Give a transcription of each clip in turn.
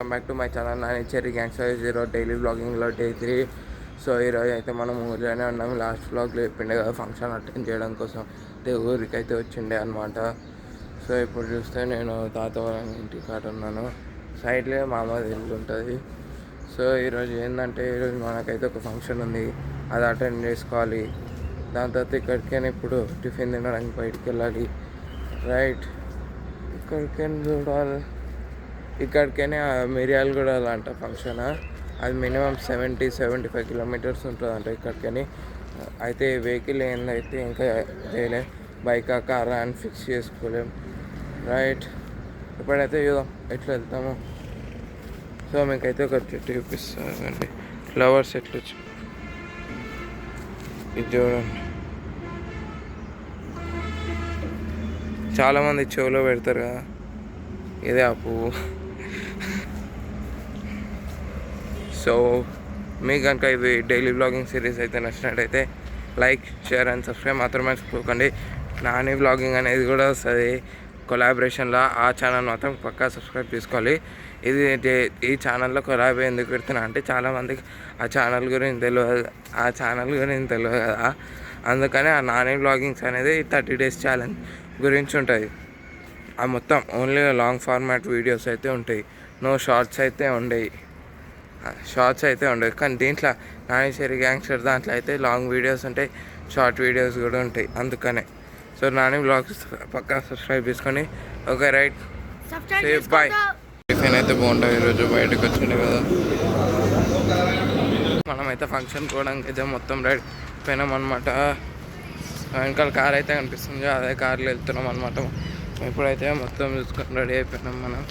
Welcome back to my channel. నా cherry gangster 0 daily బ్లాగింగ్లో day 3. So ఈరోజు అయితే మనం ఊరిలోనే ఉన్నాము. లాస్ట్ బ్లాగ్లో చెప్పిండే కదా ఫంక్షన్ అటెండ్ చేయడం కోసం అయితే ఊరికి అయితే వచ్చిండే అనమాట. సో ఇప్పుడు చూస్తే నేను తాత వాళ్ళ ఇంటి కాడ ఉన్నాను. సైడ్లో మా అమ్మ ఇల్లు ఉంటుంది. సో ఈరోజు ఏంటంటే ఈరోజు మనకైతే ఒక ఫంక్షన్ ఉంది, అది అటెండ్ చేసుకోవాలి. దాని తర్వాత ఇక్కడికైనా ఇప్పుడు టిఫిన్ తినడానికి బయటికి వెళ్ళాలి. రైట్, ఇక్కడికైనా చూడాలి. ఇక్కడికైనా మిర్యాలగూడ అంట ఫంక్షన్. అది మినిమం 70-75 కిలోమీటర్స్ ఉంటుందంట ఇక్కడికని. అయితే వెహికల్ ఏందైతే ఇంకా చేయలేం, బైక్ కారా అని ఫిక్స్ చేసుకోలేం. రైట్, ఇప్పుడైతే చూద్దాం ఎట్లా వెళ్తాము. సో మీకైతే ఒక చెట్టు చూపిస్తానండి, ఫ్లవర్స్ ఎట్లా ఇది చూడండి. చాలామంది చెవులో పెడతారు కదా, ఇదే ఆ పువ్వు. సో మీకు కనుక ఇది డైలీ బ్లాగింగ్ సిరీస్ అయితే నచ్చినట్టయితే లైక్, షేర్ అండ్ సబ్స్క్రైబ్ మాత్రం మర్చిపోకండి. నాని బ్లాగింగ్ అనేది కూడా వస్తుంది కొలాబరేషన్లో, ఆ ఛానల్ మాత్రం పక్కా సబ్స్క్రైబ్ చేసుకోవాలి. ఈ ఛానల్లో కొలాబ్ ఎందుకు పెడుతున్నా అంటే చాలామందికి ఆ ఛానల్ గురించి తెలియదు కదా. అందుకని ఆ నాని బ్లాగింగ్స్ అనేది 30 days ఛాలెంజ్ గురించి ఉంటుంది. ఆ మొత్తం ఓన్లీ లాంగ్ ఫార్మాట్ వీడియోస్ అయితే ఉంటాయి, నో షార్ట్స్ అయితే ఉండవు. కానీ దీంట్లో నాని చెర్రీ గ్యాంగ్స్టర్ దాంట్లో అయితే లాంగ్ వీడియోస్ ఉంటాయి, షార్ట్ వీడియోస్ కూడా ఉంటాయి. అందుకనే సో నాని బ్లాగ్స్ పక్కా సబ్స్క్రైబ్ చేసుకొని. Okay right, bye. టిఫిన్ అయితే బాగుంటుంది. ఈరోజు బయటకు వచ్చింది కదా, మనమైతే ఫంక్షన్ పోవడానికి అయితే మొత్తం రెడీ పోయినాం అనమాట. వెనకాల కార్ అయితే కనిపిస్తుంది, అదే కార్లో వెళ్తున్నాం అనమాట. ఇప్పుడైతే మొత్తం చూసుకొని రెడీ అయిపోయినాం మనం.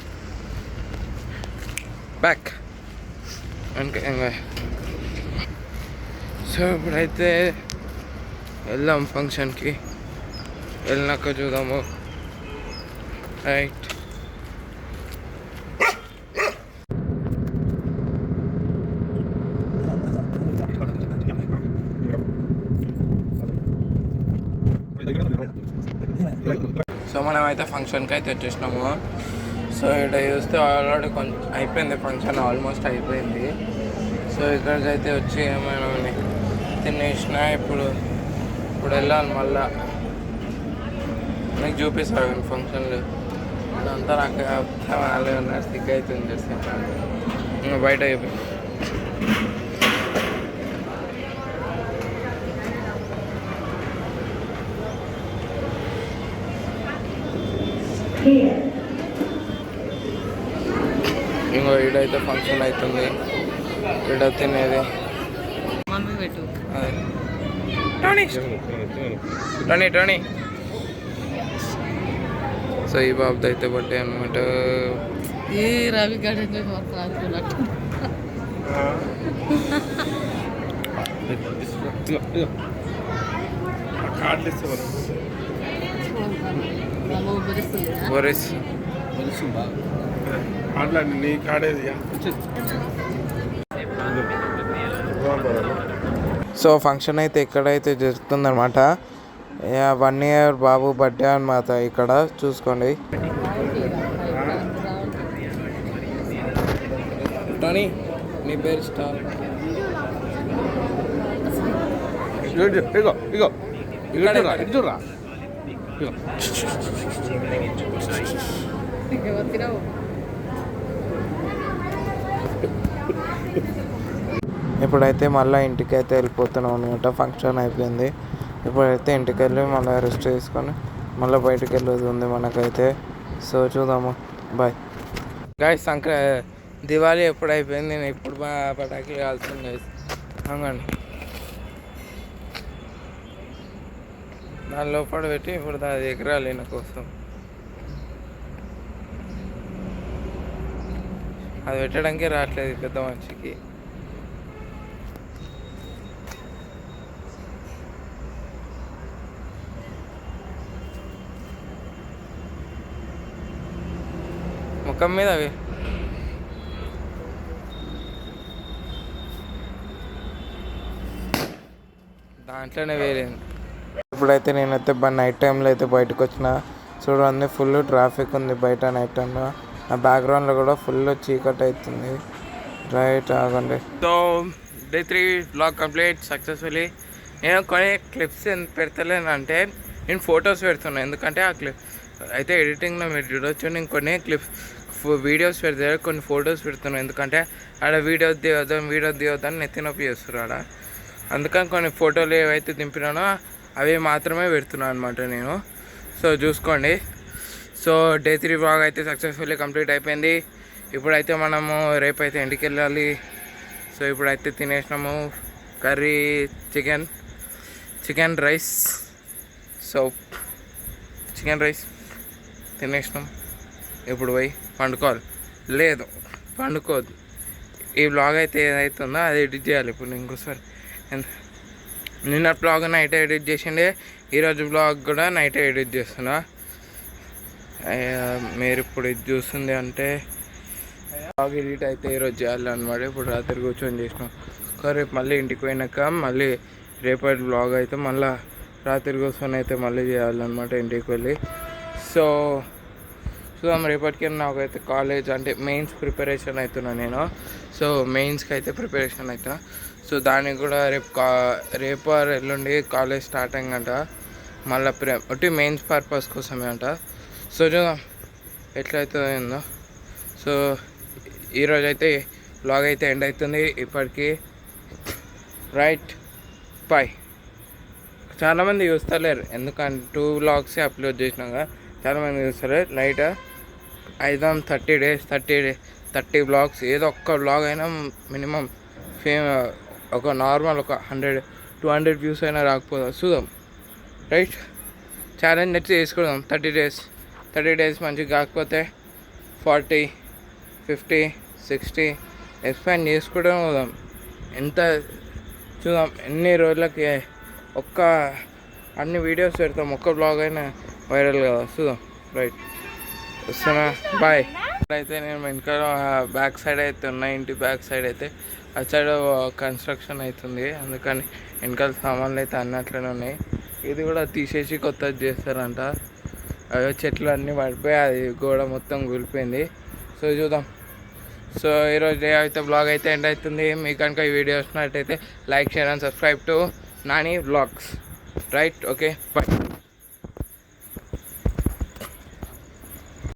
బ్యాక్ ఇంకా సో ఇప్పుడైతే వెళ్దాం ఫంక్షన్కి. వెళ్ళినాక చూద్దాము. రైట్, సో మనమైతే ఫంక్షన్కి అయితే వచ్చేసినాము. సో ఇక్కడ చూస్తే ఆల్రెడీ కొంచెం అయిపోయింది, ఫంక్షన్ ఆల్మోస్ట్ అయిపోయింది. సో ఇక్కడికైతే వచ్చి ఏమైనా తినేసిన. ఇప్పుడు వెళ్ళాలి మళ్ళా, నీకు చూపిస్తాను ఫంక్షన్లో అంతా. నాకు వాళ్ళు ఉన్నారు, స్టిక్ అవుతుంది చేస్తాను బయట అయిపోయి. ఇంకో ఈడైతే ఫంక్షన్ అవుతుంది, ఈడ తినేది. టోనీ సో ఈ బాబుతో అయితే బర్త్డే అనమాట. రవి బొరిస్ నీ కాడేది. సో ఫంక్షన్ అయితే ఎక్కడైతే జరుగుతుందన్నమాట. 1 year బాబు బర్త్డే అన్నమాట. ఇక్కడ చూసుకోండి. టోనీ, నీ పేరు స్టార్. ఇగో చూడరా. ఇప్పుడైతే మళ్ళీ ఇంటికి అయితే వెళ్ళిపోతున్నాం అనమాట. ఫంక్షన్ అయిపోయింది. ఇప్పుడైతే ఇంటికి వెళ్ళి మళ్ళీ రెస్ట్ చేసుకొని మళ్ళీ బయటికి వెళ్ళేది ఉంది మనకైతే. సో చూద్దాము, బాయ్ గాయస్. దివాళీ ఎప్పుడు అయిపోయింది, నేను ఇప్పుడు పటాకులు కాల్సింది గాయస్. అవునండి, దాని లోపల పెట్టి ఇప్పుడు దాని ఎగరాలి నా కోసం. అది పెట్టడానికే రావట్లేదు పెద్ద మనిషికి. ముఖం మీద అవి దాంట్లోనే వేరేంది. ఇప్పుడైతే నేనైతే నైట్ టైంలో అయితే బయటకు వచ్చిన. చూడండి, ఫుల్ ట్రాఫిక్ ఉంది బయట నైట్ టైంలో. నా బ్యాక్గ్రౌండ్లో కూడా ఫుల్ చీకటి అవుతుంది. రైట్ ఆగండి. So day 3 blog complete successfully. నేను కొన్ని క్లిప్స్ ఎందుకు పెడతలేను అంటే నేను ఫొటోస్ పెడుతున్నాను, ఎందుకంటే ఆ క్లిప్ అయితే ఎడిటింగ్లో మీరు చూడొచ్చు. నేను కొన్ని వీడియోస్ పెడితే కొన్ని ఫొటోస్ పెడుతున్నాను, ఎందుకంటే ఆడ వీడియో దిగొద్దని నెత్తి నొప్పి చేస్తారు ఆడ. అందుకని కొన్ని ఫోటోలు ఏవైతే దింపినానో అవి మాత్రమే పెడుతున్నాను అనమాట నేను. సో చూసుకోండి. సో డే 3 బ్లాగ్ అయితే సక్సెస్ఫుల్లీ కంప్లీట్ అయిపోయింది. ఇప్పుడైతే మనము రేపైతే ఇంటికి వెళ్ళాలి. సో ఇప్పుడైతే తినేసినాము curry, chicken rice. So chicken rice తినేసినాం. ఇప్పుడు పోయి పండుకోవాలి. లేదు పండుకోవద్దు. ఈ బ్లాగ్ అయితే ఏదైతుందో అది ఎడిట్ చేయాలి ఇప్పుడు ఇంకోసారి. నిన్న బ్లాగ్ నైట్ ఎడిట్ చేసిండే, ఈరోజు బ్లాగ్ కూడా నైట్ ఎడిట్ చేస్తున్నా. మీరు ఇప్పుడు ఇది చూస్తుంది అంటే బ్లాగ్ ఎడిట్ అయితే ఈరోజు చేయాలన్నమాట. ఇప్పుడు రాత్రి కూర్చొని చేసినాం. రేపు మళ్ళీ ఇంటికి పోయినాక మళ్ళీ రేపటి బ్లాగ్ అయితే మళ్ళీ రాత్రి కూర్చొని అయితే మళ్ళీ చేయాలన్నమాట ఇంటికి వెళ్ళి. సో చూద్దాం రేపటికి. నాకైతే కాలేజ్ అంటే మెయిన్స్ ప్రిపరేషన్ అవుతున్నా నేను. సో మెయిన్స్కి అయితే ప్రిపరేషన్ అవుతున్నా. సో దానికి కూడా రేపు ఎల్లుండి కాలేజ్ స్టార్ట్ అయిందంట. మళ్ళీ ఒకటి మెయిన్స్ పర్పస్ కోసమే అంట. సో చూద్దాం ఎట్లయితుందో. సో ఈరోజైతే బ్లాగ్ అయితే ఎండ్ అవుతుంది ఇప్పటికీ. Right bye. చాలామంది చూస్తలేరు, ఎందుకంటే 2 బ్లాగ్సే అప్లోడ్ చేసినాక చాలామంది చూస్తలేరు. నైట్ 30 days 30 బ్లాగ్స్, ఏదో ఒక్క బ్లాగ్ అయినా మినిమం ఒక నార్మల్ ఒక 100-200 వ్యూస్ అయినా రాకపోదా చూద్దాం. రైట్ ఛాలెంజ్ నెట్ చేసుకుందాం. 30 days మంచిగా కాకపోతే 40, 50, 60 ఎక్స్పాండ్ చేసుకోవడం పోదాం. ఎంత చూద్దాం ఎన్ని రోజులకి అన్ని వీడియోస్ పెడతాం, ఒక్క బ్లాగ్ అయినా వైరల్ కదా చూద్దాం. రైట్ వస్తున్నా బాయ్. అయితే నేను వెనకాల బ్యాక్ సైడ్ అయితే ఉన్నా, ఇంటి బ్యాక్ సైడ్ అయితే అటు సైడ్ కన్స్ట్రక్షన్ అవుతుంది, అందుకని వెనకాల సామాన్లు అయితే అన్నట్లనే ఉన్నాయి. ఇది కూడా తీసేసి కొత్తది చేస్తారంట. అవి చెట్లు అన్నీ పడిపోయి అది గోడ మొత్తం కూలిపోయింది. సో చూద్దాం. సో ఈరోజు డే అయితే బ్లాగ్ అయితే ఎండ్ అవుతుంది. మీకు కనుక ఈ వీడియో వచ్చినట్టయితే like, share and subscribe to Nani vlogs. Right okay bye.